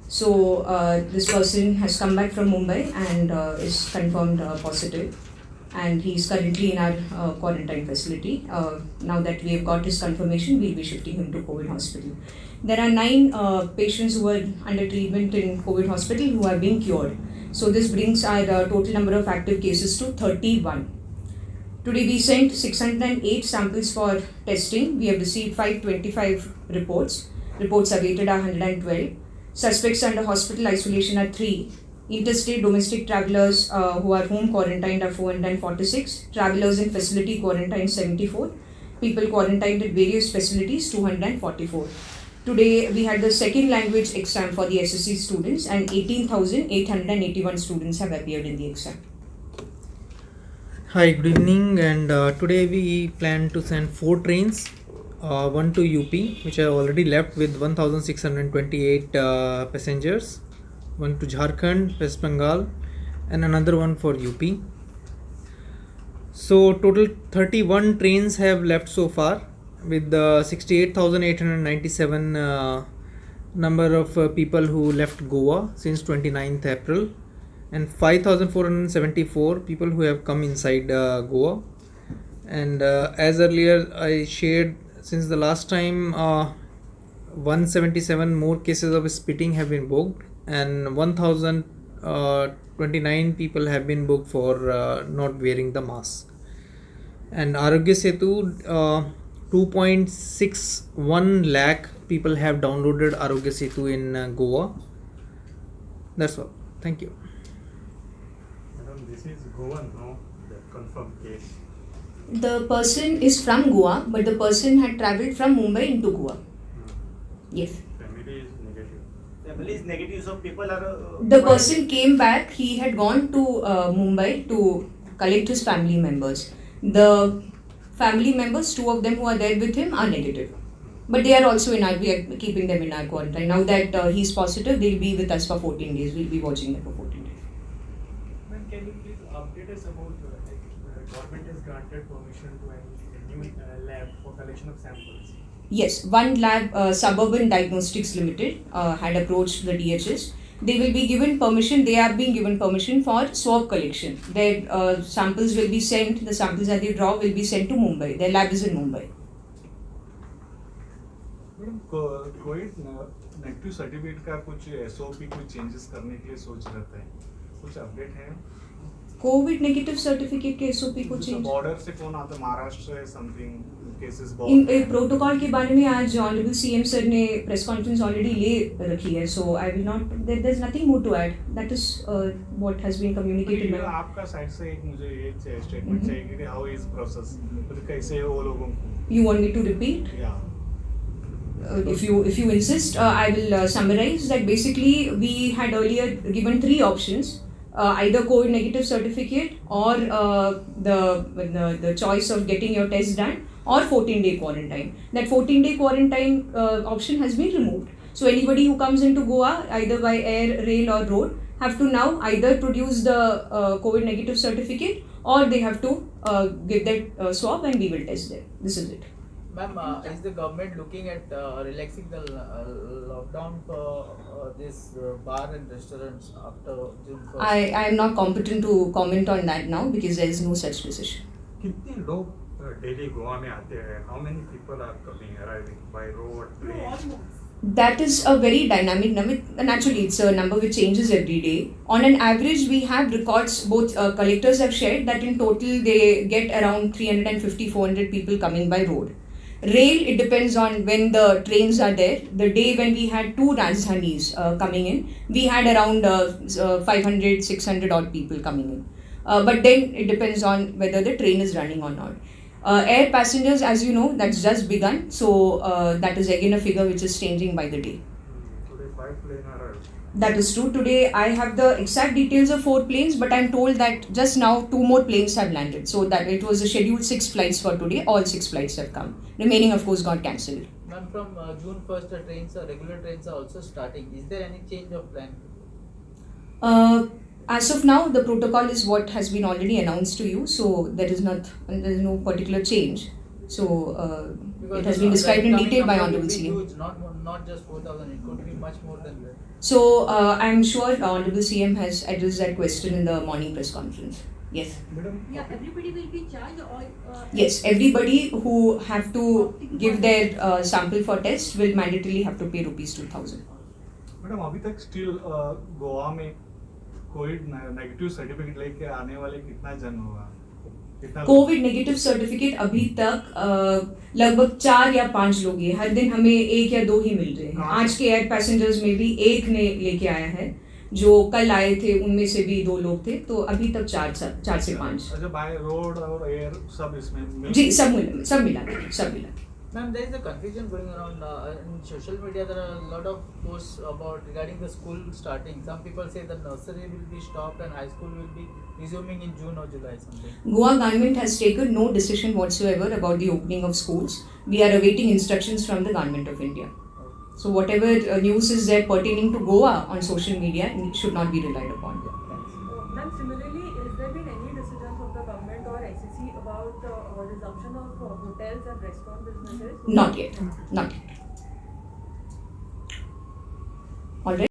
So this person has come back from Mumbai and is confirmed positive, and he is currently in our quarantine facility. Now that we have got his confirmation, we'll be shifting him to COVID hospital. There are 9 patients who are under treatment in COVID hospital who are being cured. So this brings our total number of active cases to 31. Today we sent 608 samples for testing. We have received 525 reports. Reports awaited are 112. Suspects under hospital isolation are 3. Interstate domestic travelers who are home quarantined are 446. Travelers in facility quarantined 74. People quarantined at various facilities 244. Today we had the second language exam for the SSC students, and 18,881 students have appeared in the exam. Hi, good evening, and today we plan to send 4 trains, one to UP, which have already left with 1,628 passengers, one to Jharkhand, West Bengal, and another one for UP. So total 31 trains have left so far, with 68,897 number of people who left Goa since 29th April. And 5,474 people who have come inside Goa. And as earlier I shared, since the last time 177 more cases of spitting have been booked, and 1,029 people have been booked for not wearing the mask. And Arogya Setu, 2.61 lakh people have downloaded Arogya Setu in Goa. That's all. Thank you. This is Goan, no? The confirmed case. The person is from Goa, but the person had travelled from Mumbai into Goa. Yes. Family is negative. Family is negative, so people are. The person came back. He had gone to Mumbai to collect his family members. The family members, 2 of them who are there with him, are negative. But they are also we are keeping them in our quarantine. Now that he's positive, they'll be with us for 14 days. We'll be watching them for 14 days. Ma'am, can you please update us about government has granted permission to a new lab for collection of samples? Yes, one lab, Suburban Diagnostics Limited, had approached the DHS. They will be given permission, they are being given permission for swab collection. Their samples will be sent, the samples that they draw will be sent to Mumbai. Their lab is in Mumbai. Madam Covid negative certificate का कुछ SOP कुछ changes करने के लिए सोच रहता है, कुछ अपडेट है? कोविड नेगेटिव सर्टिफिकेट के एसओपी को चेंज बॉर्डर से कौन आता, महाराष्ट्र से समथिंग केसेस इन प्रोटोकॉल के बारे में आज ऑनरेबल सीएम सर ने प्रेस कॉन्फ्रेंस ऑलरेडी ले रखी है, so I will not, there is nothing more to add. That is what has been communicated. आपका साइड से एक मुझे ये स्टेटमेंट चाहिए कि हाउ इज प्रोसेस, मतलब कैसे है वो लोगों को. You want me to repeat? या if you insist, I will summarize that basically we had earlier given 3 options, either COVID negative certificate or the choice of getting your test done or 14-day quarantine. That 14-day quarantine option has been removed. So anybody who comes into Goa either by air, rail or road have to now either produce the COVID negative certificate or they have to give that swab and we will test them. This is it. Ma'am, is the government looking at relaxing the lockdown for this bar and restaurants after June 1st? I am not competent to comment on that now because there is no such decision. कितने लोग daily Goa में आते हैं? How many people are coming, arriving by road, plane? That is a very dynamic number. Naturally, it's a number which changes every day. On an average, we have records, both collectors have shared that in total they get around 350-400 people coming by road. Rail, it depends on when the trains are there. The day when we had 2 Rajdhanis coming in, we had around 500-600 odd people coming in. But then it depends on whether the train is running or not. Air passengers, as you know, that's just begun. So that is again a figure which is changing by the day. Today 5 planes arrived. That is true. Today I have the exact details of 4 planes, but I'm told that just now 2 more planes have landed. So that it was a scheduled 6 flights for today. All 6 flights have come. Remaining, of course, got cancelled. Ma'am, from June 1st, regular trains are also starting. Is there any change of plan? As of now, the protocol is what has been already announced to you. So there is no particular change. So Because it has been described in incoming detail by number Honorable will be CM. Huge, not just 4,000. It could be much more than that. So I'm sure Honorable CM has addressed that question in the morning press conference. Yes. Madam, Yeah, everybody will be charged or. Yes, everybody who have to give their sample for test will mandatorily have to pay rupees 2,000. Madam अभी तक still Goa में Covid negative certificate लेके आने वाले कितना जन हुआ? कितना कोविड नेगेटिव सर्टिफिकेट अभी तक लगभग 4 या 5 लोग हैं. हर दिन हमें 1 या 2 ही मिल रहे हैं. आज के एयर पैसेंजर्स में भी एक ने लेके आया है. जो कल आए थे उनमें से भी 2 लोग थे. तो अभी तक 4 से 5. अच्छा, बाय रोड और एयर सब इसमें जी सब मिला के. Ma'am, there is a confusion going around in social media. There are a lot of posts about regarding the school starting. Some people say the nursery will be stopped and high school will be resuming in June or July something. Goa government has taken no decision whatsoever about the opening of schools. We are awaiting instructions from the government of India. So whatever news is there pertaining to Goa on social media should not be relied upon. Ma'am, similarly, has there been any decision from the government or ICC about resumption of hotels and restaurant businesses? Not yet.